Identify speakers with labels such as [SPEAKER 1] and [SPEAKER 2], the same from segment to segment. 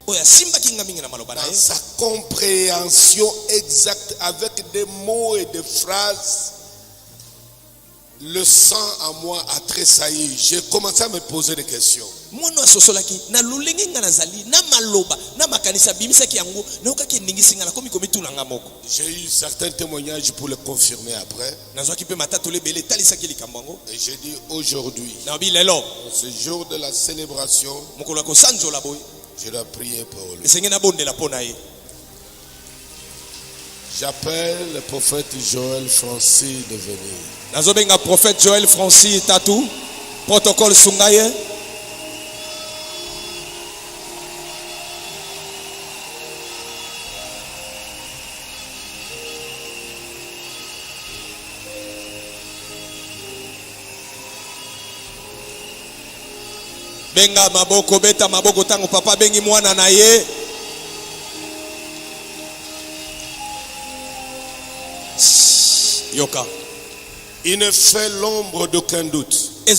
[SPEAKER 1] dans sa compréhension exacte avec des mots et des phrases. Le sang en moi a tressailli. J'ai commencé à me poser des questions. J'ai eu certains témoignages pour le confirmer après. Et j'ai dit aujourd'hui, ce jour de la célébration, je dois prier pour lui. J'appelle le prophète Joël Francis de venir. Nazobenga prophète Joël Francis Tatou, protocole Sungaye. Benga maboko beta maboko tango papa bengi mwana na ye. Yoka. Il ne fait l'ombre d'aucun doute que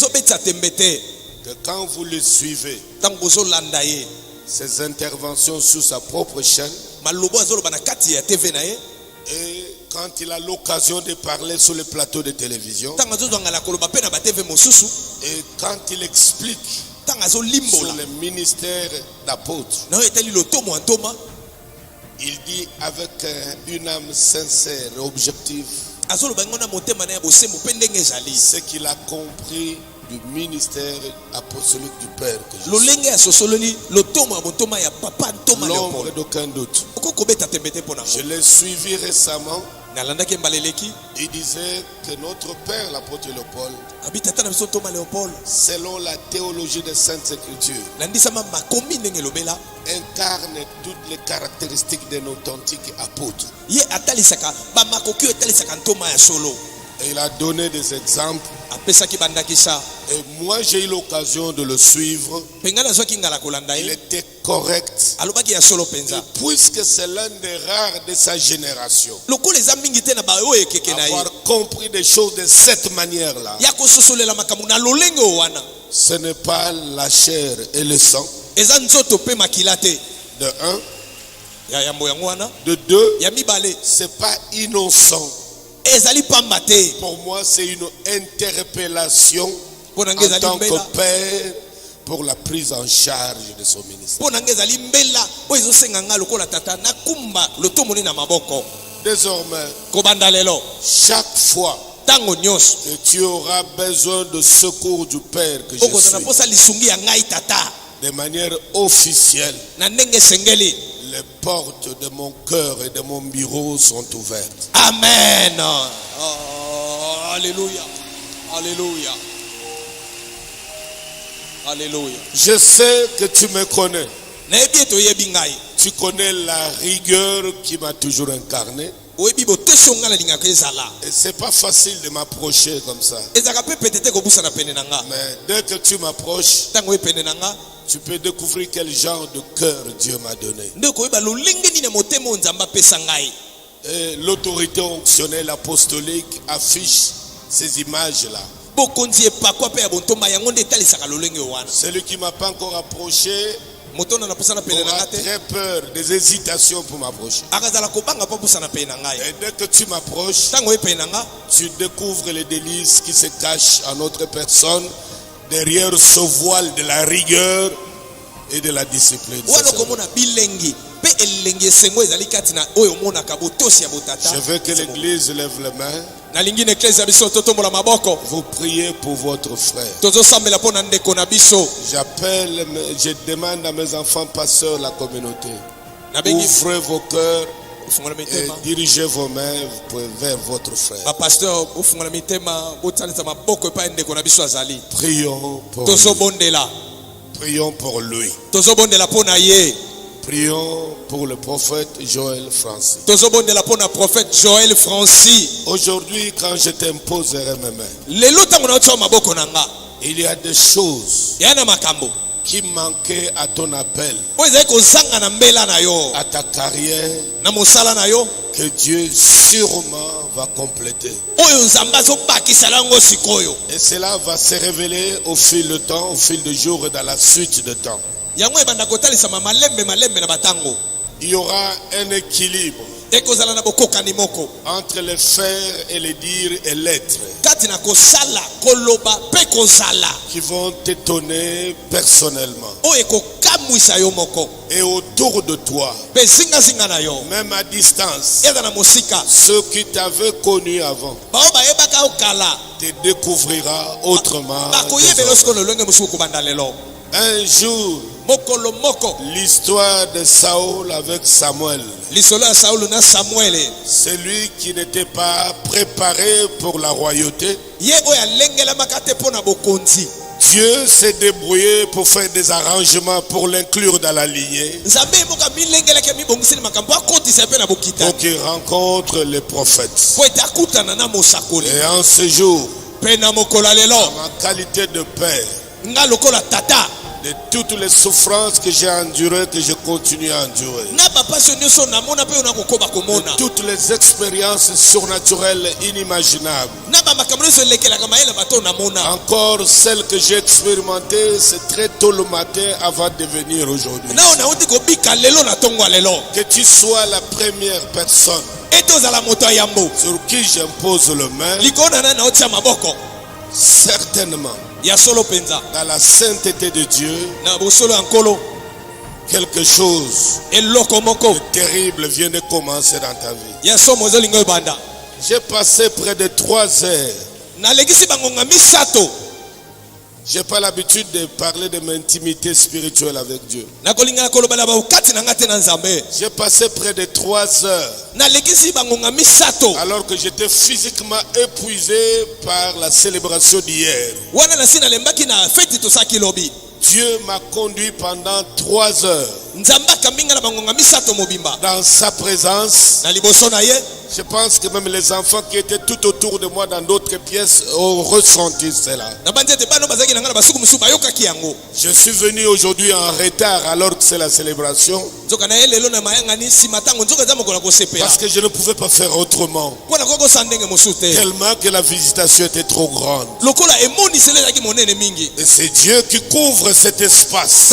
[SPEAKER 1] quand vous le suivez, ses interventions sur sa propre chaîne, et quand il a l'occasion de parler sur le plateau de télévision, et quand il explique sur le ministère d'apôtre, il dit avec une âme sincère et objective ce qu'il a compris du ministère apostolique du Père que l'ombre d'aucun doute. Je l'ai suivi récemment. Il disait que notre Père, l'apôtre Léopold, selon la théologie des Saintes Écritures, incarne toutes les caractéristiques d'un authentique apôtre. Et il a donné des exemples. Et moi j'ai eu l'occasion de le suivre. Il était correct. Et puisque c'est l'un des rares de sa génération avoir compris des choses de cette manière-là, ce n'est pas la chair et le sang. De un. De deux, c'est pas innocent. Pour moi, c'est une interpellation en tant que père pour la prise en charge de son ministère. Désormais, chaque fois que tu auras besoin de secours du Père que je suis, de manière officielle, les portes de mon cœur et de mon bureau sont ouvertes.
[SPEAKER 2] Amen. Oh, alléluia. Alléluia. Alléluia.
[SPEAKER 1] Je sais que tu me connais. Tu connais la rigueur qui m'a toujours incarné. Et c'est pas facile de m'approcher comme ça. Mais dès que tu m'approches, tu peux découvrir quel genre de cœur Dieu m'a donné. Et l'autorité onctionnelle apostolique affiche ces images-là. Celui qui ne m'a pas encore approché aura très peur, des hésitations pour m'approcher. Et dès que tu m'approches, tu découvres les délices qui se cachent à notre personne derrière ce voile de la rigueur et de la discipline. Je veux que l'église lève les mains. Vous priez pour votre frère. Je demande à mes enfants pasteurs de la communauté. Ouvrez vos cœurs et dirigez vos mains vers votre frère. Prions pour lui. Prions pour lui. Prions pour le prophète Joël Francis. Aujourd'hui, quand je t'imposerai mes mains, il y a des choses qui manquaient à ton appel, à ta carrière, que Dieu sûrement va compléter. Et cela va se révéler au fil du temps, au fil du jour et dans la suite du temps. Il y aura un équilibre entre les faire et les dire et l'être qui vont t'étonner personnellement. Et autour de toi, même à distance, ceux qui t'avaient connu avant te découvrira autrement. Un jour, l'histoire de Saül avec Samuel. Celui qui n'était pas préparé pour la royauté. Dieu s'est débrouillé pour faire des arrangements pour l'inclure dans la lignée. Pour qu'il rencontre les prophètes. Et en ce jour, en ma qualité de père, de toutes les souffrances que j'ai endurées, que je continue à endurer, de toutes les expériences surnaturelles inimaginables, encore celles que j'ai expérimentées, c'est très tôt le matin avant de venir aujourd'hui. Que tu sois la première personne sur qui j'impose le main, certainement dans la sainteté de Dieu, quelque chose de terrible vient de commencer dans ta vie. J'ai passé près de 3 heures. J'ai pas l'habitude de parler de mon intimité spirituelle avec Dieu. J'ai passé près de 3 heures alors que j'étais physiquement épuisé par la célébration d'hier. Dieu m'a conduit pendant 3 heures dans sa présence. Je pense que même les enfants qui étaient tout autour de moi dans d'autres pièces ont ressenti cela. Je suis venu aujourd'hui en retard alors que c'est la célébration. Parce que je ne pouvais pas faire autrement. Tellement que la visitation était trop grande. Et c'est Dieu qui couvre cet espace,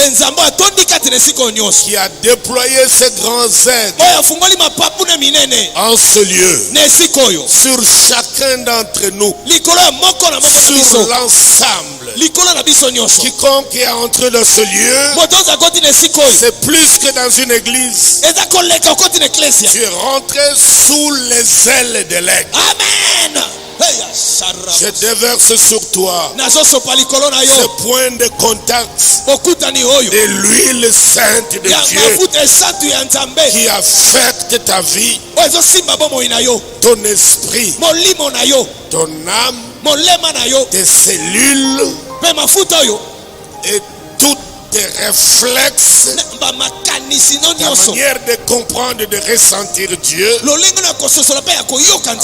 [SPEAKER 1] qui a déployé ses grands aides en ce lieu, sur chacun d'entre nous, sur l'ensemble. Quiconque est entré dans ce lieu, c'est plus que dans une église. Tu es rentré sous les ailes de l'aigle. Amen. Je déverse sur toi ce point de contact de l'huile sainte de Dieu qui affecte ta vie, ton esprit, ton âme, tes cellules et toutes tes réflexes, ta manière de comprendre et de ressentir Dieu,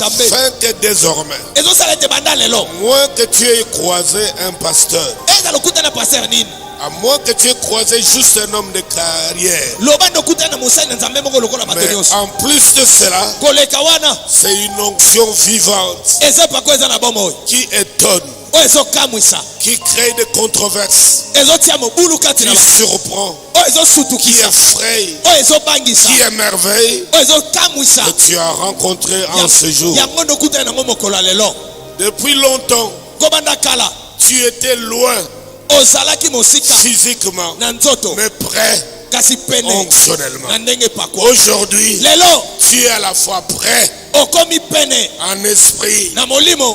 [SPEAKER 1] afin que désormais, moins que tu aies croisé un pasteur, à moins que tu aies croisé juste un homme de carrière, mais en plus de cela, c'est une onction vivante qui étonne, qui crée des controverses, qui surprend, qui effraie, qui émerveille, que tu as rencontré en ce jour. Depuis longtemps, tu étais loin physiquement, mais prêt onctionnellement. Aujourd'hui, tu es à la fois prêt en esprit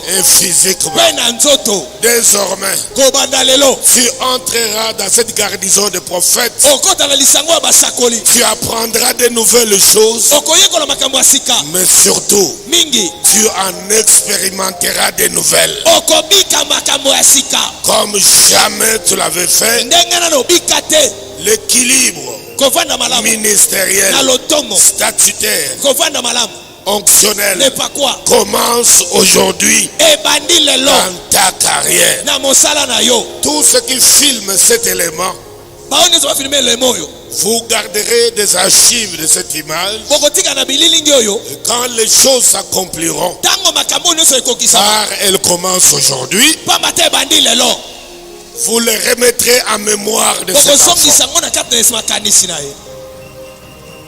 [SPEAKER 1] et physiquement. Désormais, tu entreras dans cette garnison de prophètes. Tu apprendras de nouvelles choses, mais surtout, tu en expérimenteras de nouvelles comme jamais tu l'avais fait. L'équilibre ministériel, statutaire, onctionnel commence aujourd'hui dans ta carrière. Tous ceux qui filment cet élément, vous garderez des archives de cette image. Et quand les choses s'accompliront, car elles commencent aujourd'hui, vous les remettrez en mémoire de cet enfant.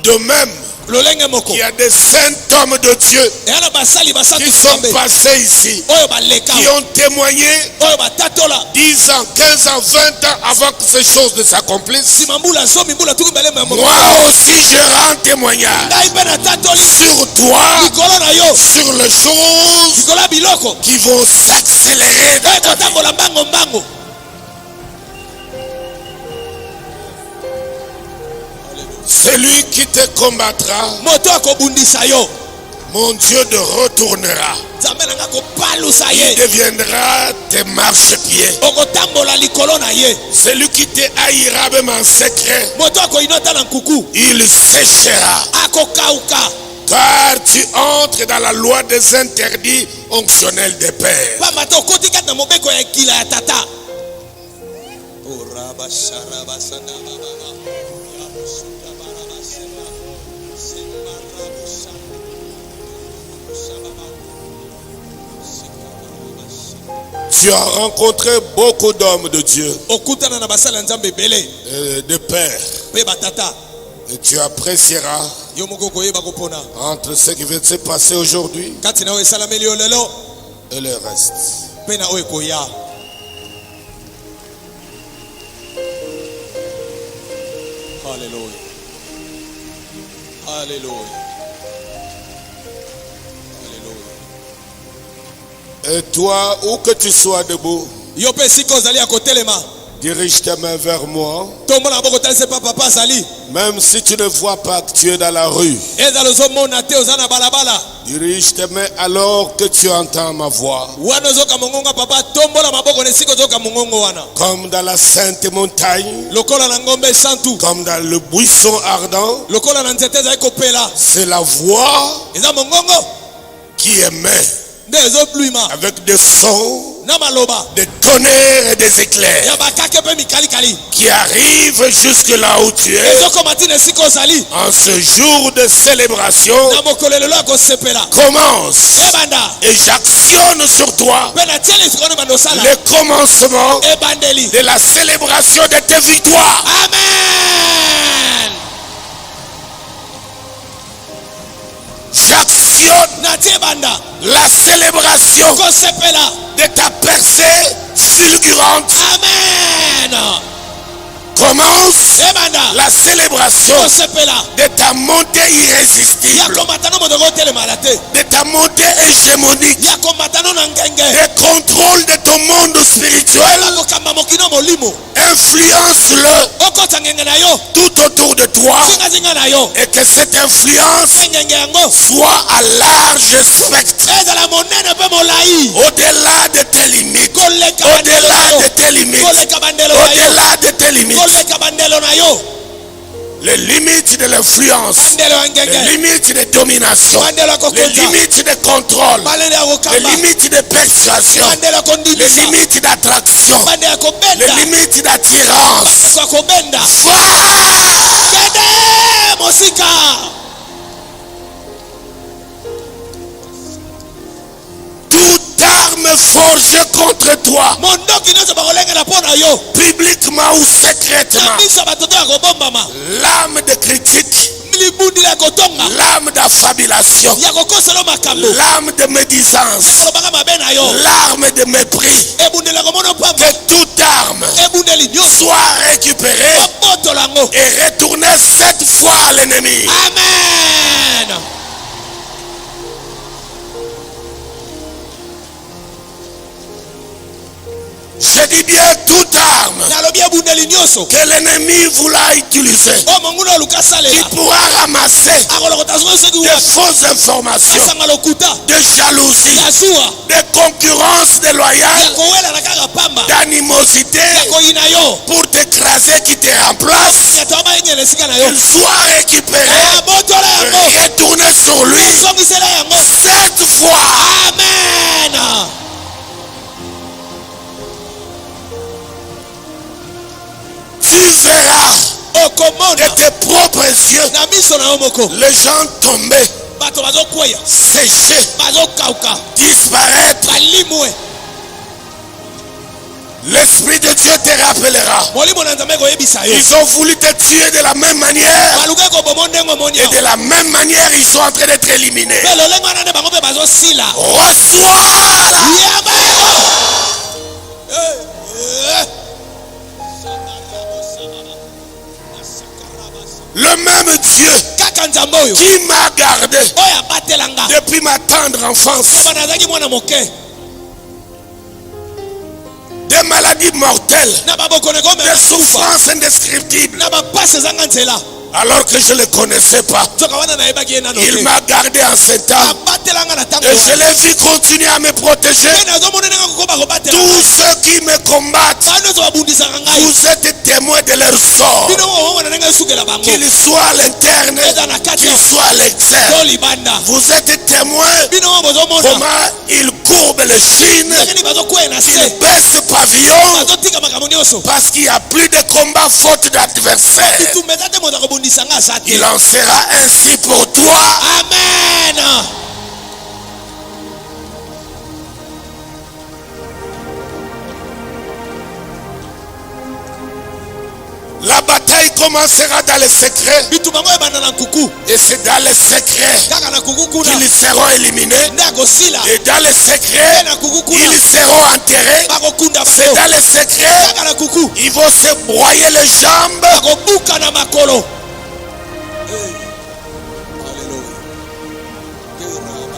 [SPEAKER 1] De même, il y a des saints hommes de Dieu qui sont passés ici, qui ont témoigné 10 ans, 15 ans, 20 ans avant que ces choses ne s'accomplissent. Moi aussi je rends témoignage sur toi, sur les choses qui vont s'accélérer dans ta vie. Celui qui te combattra, mon Dieu te retournera. Il deviendra tes marchepieds. Celui qui te haïra même en secret, il séchera. Car tu entres dans la loi des interdits onctionnels des pères. Tu as rencontré beaucoup d'hommes de Dieu, de pères, et tu apprécieras entre ce qui vient de se passer aujourd'hui et le reste.
[SPEAKER 2] Alléluia. Alléluia.
[SPEAKER 1] Et toi, où que tu sois debout, dirige tes mains vers moi. Même si tu ne vois pas que tu es dans la rue, dirige tes mains alors que tu entends ma voix. Comme dans la sainte montagne, comme dans le buisson ardent, c'est la voix qui émet avec des sons, des tonnerres et des éclairs qui arrivent jusque là où tu es. En ce jour de célébration, commence et j'actionne sur toi le commencement de la célébration de tes victoires.
[SPEAKER 2] Amen.
[SPEAKER 1] J'actionne la célébration de ta percée fulgurante.
[SPEAKER 2] Amen.
[SPEAKER 1] Commence la célébration de ta montée irrésistible, de ta montée hégémonique, de contrôle de ton monde spirituel. Influence-le tout autour de toi et que cette influence soit à large spectre, au-delà de tes limites, au-delà de tes limites, au-delà de tes limites. Les limites de l'influence, les limites de domination, les limites de contrôle, les limites de persuasion, les limites d'attraction, les limites d'attirance. Toute arme forgée contre toi, publiquement ou secrètement, l'âme de critique, l'âme d'affabulation, l'âme de médisance, l'âme de mépris, que toute arme soit récupérée et retournée 7 fois à l'ennemi.
[SPEAKER 2] Amen.
[SPEAKER 1] Je dis bien toute arme que l'ennemi voula utiliser, qui pourra ramasser de fausses informations, de jalousie, de concurrence déloyale, d'animosité, pour t'écraser, qui te remplace, qu'il soit récupéré, retourné sur lui 7 fois.
[SPEAKER 2] Amen.
[SPEAKER 1] Tu verras de tes propres yeux les gens tomber, sécher, disparaître. L'Esprit de Dieu te rappellera. Ils ont voulu te tuer de la même manière. Et de la même manière, ils sont en train d'être éliminés. Reçois-la. Le même Dieu qui m'a gardé depuis ma tendre enfance des maladies mortelles, des souffrances indescriptibles, alors que je ne le connaissais pas. Il m'a gardé en ce temps et je l'ai vu continuer à me protéger. Tous ceux qui me combattent, vous êtes témoins de leur sort, qu'ils soient à l'interne, qu'ils soient à l'externe. Vous êtes témoins comment ils courbent les chines, ils baissent le pavillon, parce qu'il n'y a plus de combat faute d'adversaire. Il en sera ainsi pour toi.
[SPEAKER 2] Amen.
[SPEAKER 1] La bataille commencera dans les secrets. Et c'est dans les secrets qu'ils seront éliminés. Et dans les secrets, ils seront enterrés. C'est dans les secrets, ils vont se broyer les jambes.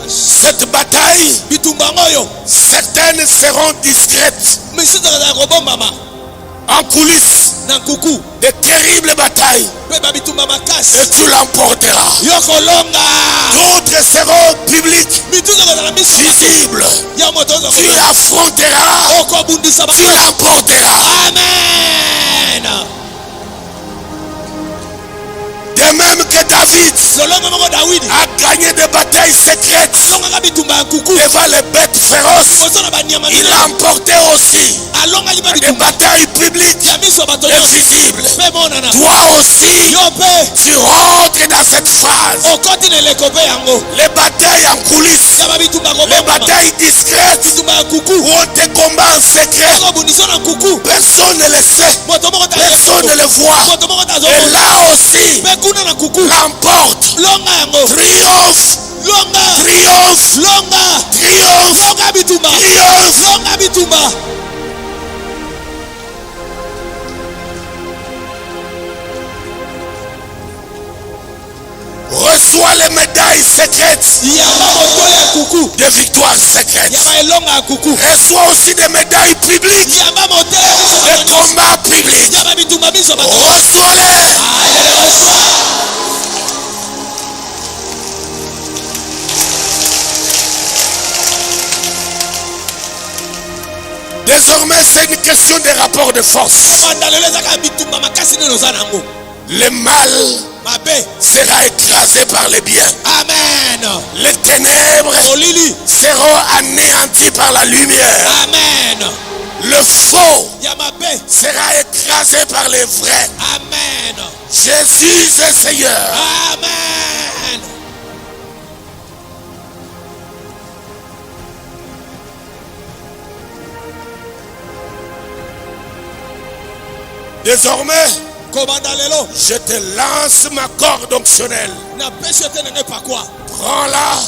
[SPEAKER 1] Cette bataille, certaines seront discrètes. En coulisses, de terribles batailles, et tu l'emporteras. D'autres seront publiques, visibles. Tu l'affronteras, tu l'emporteras.
[SPEAKER 2] Amen.
[SPEAKER 1] De même que David a gagné des batailles secrètes devant les bêtes féroces, il a emporté aussi des batailles publiques et visibles. Toi aussi, tu rentres dans cette phase. Les batailles en coulisses, les batailles discrètes, où on te combat en secret. Personne ne le sait, personne ne le voit. Et là aussi, l'emporte. Triomphe. Triomphe. Triomphe. Reçois les médailles secrètes de victoires secrètes. Reçois aussi des médailles publiques, des combats publics. Reçois-les. Désormais, c'est une question de rapport de force. Le mal sera écrasé par les biens.
[SPEAKER 2] Amen.
[SPEAKER 1] Les ténèbres seront anéanties par la lumière.
[SPEAKER 2] Amen.
[SPEAKER 1] Le faux sera écrasé par les vrais.
[SPEAKER 2] Amen.
[SPEAKER 1] Jésus est Seigneur.
[SPEAKER 2] Amen.
[SPEAKER 1] Désormais, je te lance ma corde optionnelle. Prends-la,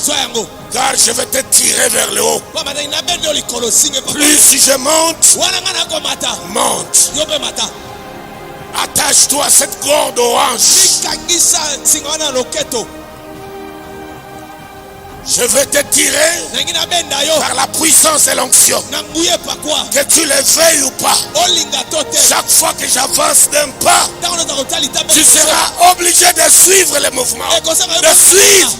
[SPEAKER 1] car je vais te tirer vers le haut. Plus je monte, monte. Attache-toi à cette corde orange. Je vais te tirer par la puissance et l'onction. Que tu le veuilles ou pas, chaque fois que j'avance d'un pas, tu seras obligé de suivre les mouvements. De suivre.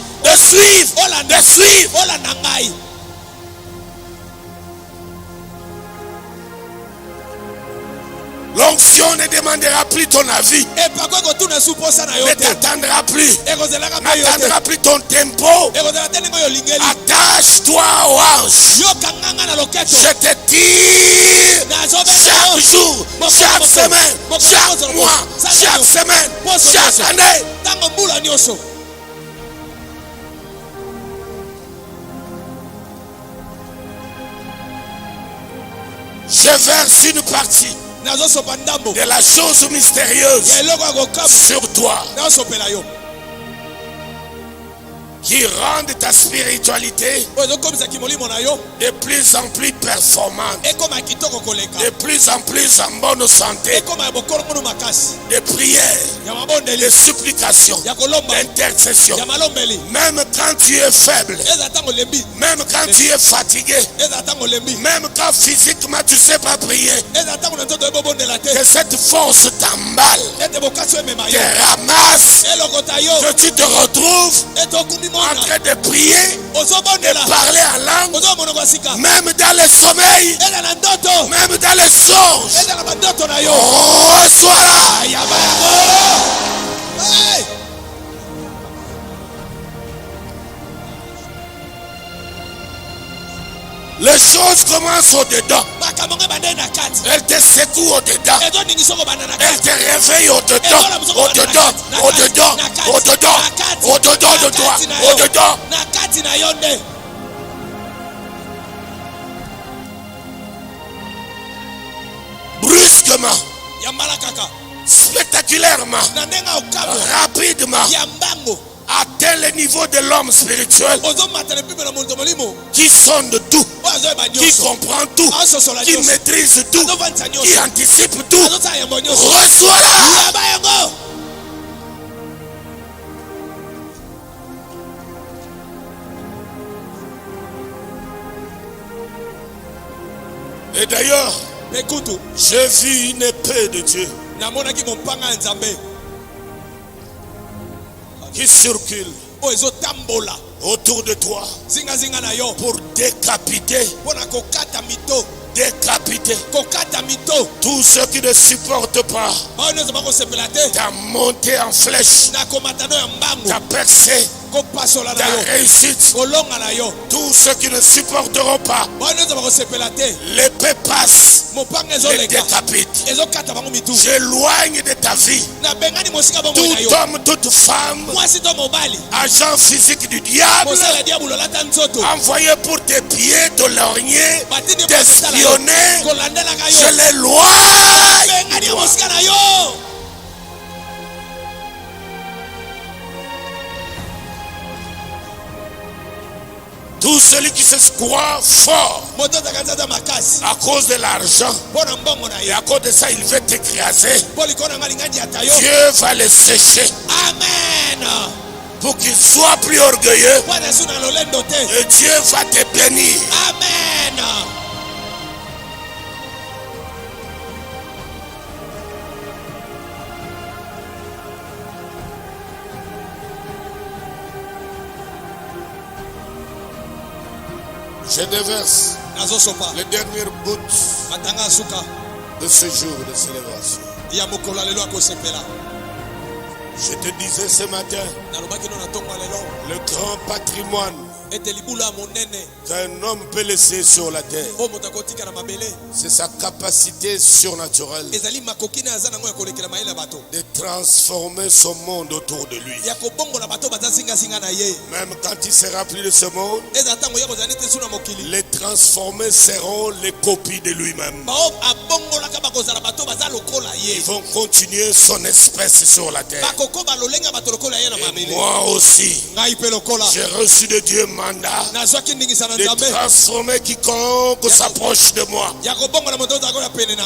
[SPEAKER 1] L'onction ne demandera plus ton avis, ne t'attendra plus, n'attendra plus ton tempo. Attache-toi aux hanches. Je te tire chaque jour, chaque semaine, chaque mois, chaque semaine, chaque année. Je verse une partie de la chose mystérieuse sur toi, qui rendent ta spiritualité de plus en plus performante, de plus en plus en bonne santé, de prières, de supplications, d'intercession. Même quand tu es faible, même quand tu es fatigué, même quand physiquement tu ne sais pas prier, que cette force t'emballe, te ramasse, que tu te retrouves en train de prier, de parler en langue, même dans le sommeil, même dans les songes. Reçois-la. Les choses commencent au-dedans. Elle te secoue au-dedans. Elle te réveille au-dedans. Au-dedans. Au-dedans. Au-dedans. Au-dedans de toi. Au-dedans. Brusquement. Spectaculairement. Rapidement. Atteint le niveau de l'homme spirituel qui sonde tout, qui comprend tout, qui maîtrise tout, qui anticipe tout. Reçois-la. Et d'ailleurs, j'ai vu une épée de Dieu qui circule autour de toi pour décapiter tous ceux qui ne supportent pas ta montée en flèche, ta percée, ta réussite. Tous ceux qui ne supporteront pas l'épée passe, les décapite. J'éloigne de ta vie tout homme, toute femme, agent physique du diable, envoyé pour tes pieds, te lorgner, t'espionner. Je l'éloigne. Tout celui qui se croit fort à cause de l'argent, et à cause de ça il veut t'écraser, Dieu va le sécher.
[SPEAKER 2] Amen.
[SPEAKER 1] Pour qu'il soit plus orgueilleux, et Dieu va te bénir.
[SPEAKER 2] Amen.
[SPEAKER 1] Je déverse les dernières gouttes de ce jour de célébration. Je te disais ce matin, le grand patrimoine qu'un homme peut laisser sur la terre, c'est sa capacité surnaturelle de transformer son monde autour de lui. Même quand il sera plus de ce monde, les transformés seront les copies de lui-même. Ils vont continuer son espèce sur la terre. Et moi aussi, j'ai reçu de Dieu mandat de transformer quiconque s'approche de moi.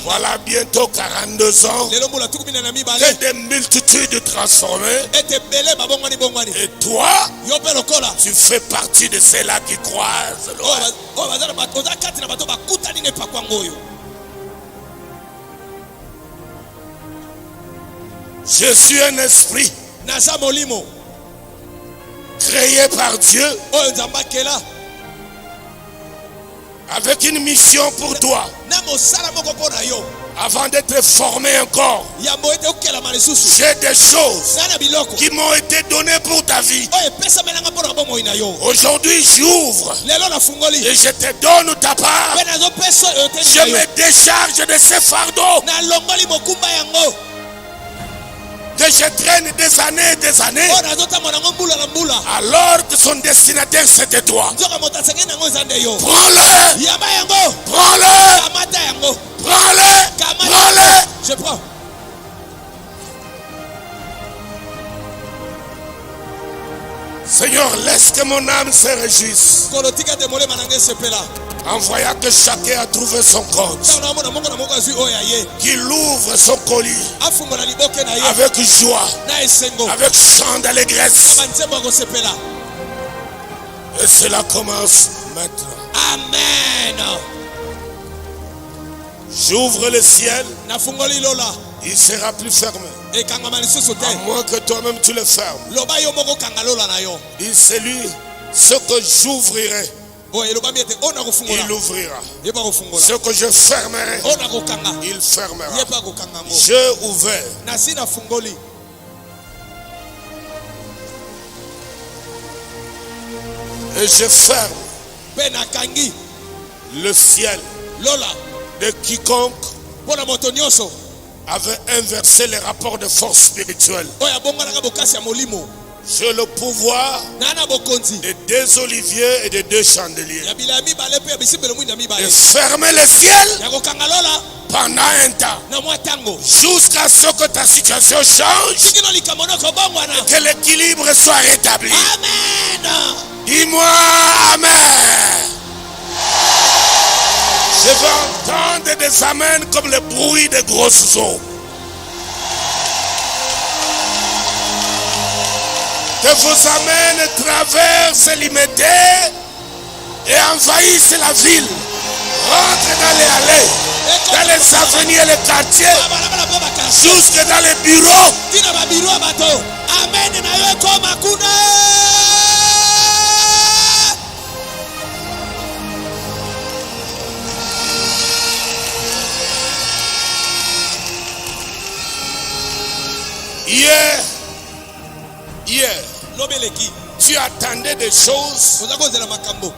[SPEAKER 1] Voilà bientôt 42 ans que des multitudes transformées. Et toi, tu fais partie de ceux-là qui croisent. Je suis un esprit créé par Dieu avec une mission pour toi. Avant d'être formé encore, j'ai des choses qui m'ont été données pour ta vie. Aujourd'hui, j'ouvre et je te donne ta part. Je me décharge de ces fardeaux que je traîne des années et des années, alors que son destinataire c'était toi. Prends-le. Prends-le. que mon âme se réjouisse en voyant que chacun a trouvé son compte, qu'il ouvre son colis avec joie, avec chant d'allégresse. Et cela commence maintenant.
[SPEAKER 2] Amen.
[SPEAKER 1] J'ouvre le ciel, il sera plus fermé. À moins que toi-même tu le fermes. Il c'est lui, ce que j'ouvrirai, il ouvrira. Ce que je fermerai, il fermera. J'ai ouvert. Et je ferme le ciel de quiconque avait inversé les rapports de force spirituelle. J'ai le pouvoir de 2 oliviers et de 2 chandeliers. Et fermer le ciel pendant un temps, jusqu'à ce que ta situation change et que l'équilibre soit rétabli.
[SPEAKER 2] Amen.
[SPEAKER 1] Dis-moi Amen. Je vais entendre des amens comme le bruit des grosses eaux. Que vos amens traversent l'immédiat et envahissent la ville. Rentrez dans les allées, dans les avenirs et les quartiers, jusque dans les bureaux. Amen. Hier, tu attendais des choses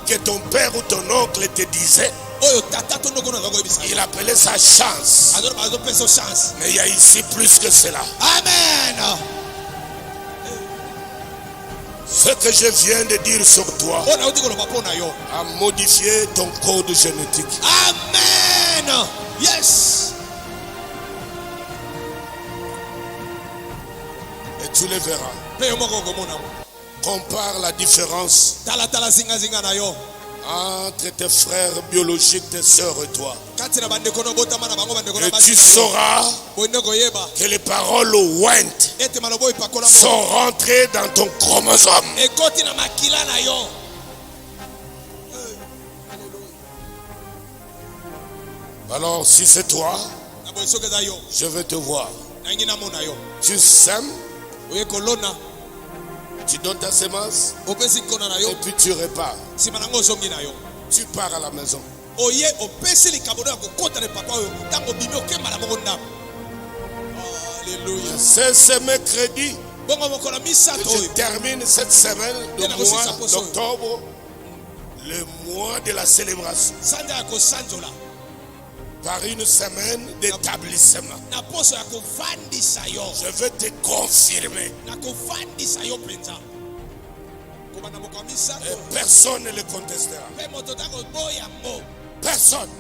[SPEAKER 1] que ton père ou ton oncle te disait. Il appelait ça chance. Mais il y a ici plus que cela.
[SPEAKER 2] Amen.
[SPEAKER 1] Ce que je viens de dire sur toi a modifié ton code génétique.
[SPEAKER 2] Amen. Yes.
[SPEAKER 1] Et tu le verras. Compare la différence entre tes frères biologiques, tes sœurs et toi. Et tu sauras que les paroles ouintes sont rentrées dans ton chromosome. Alors si c'est toi, je vais te voir. Tu sèmes, tu donnes ta sémence et puis tu repars. Tu pars à la maison. Alléluia. C'est ce mercredi que je termine cette semaine de mois d'octobre, le mois de la célébration, par une semaine d'établissement. Je vais te confirmer. Et personne ne le contestera. Personne.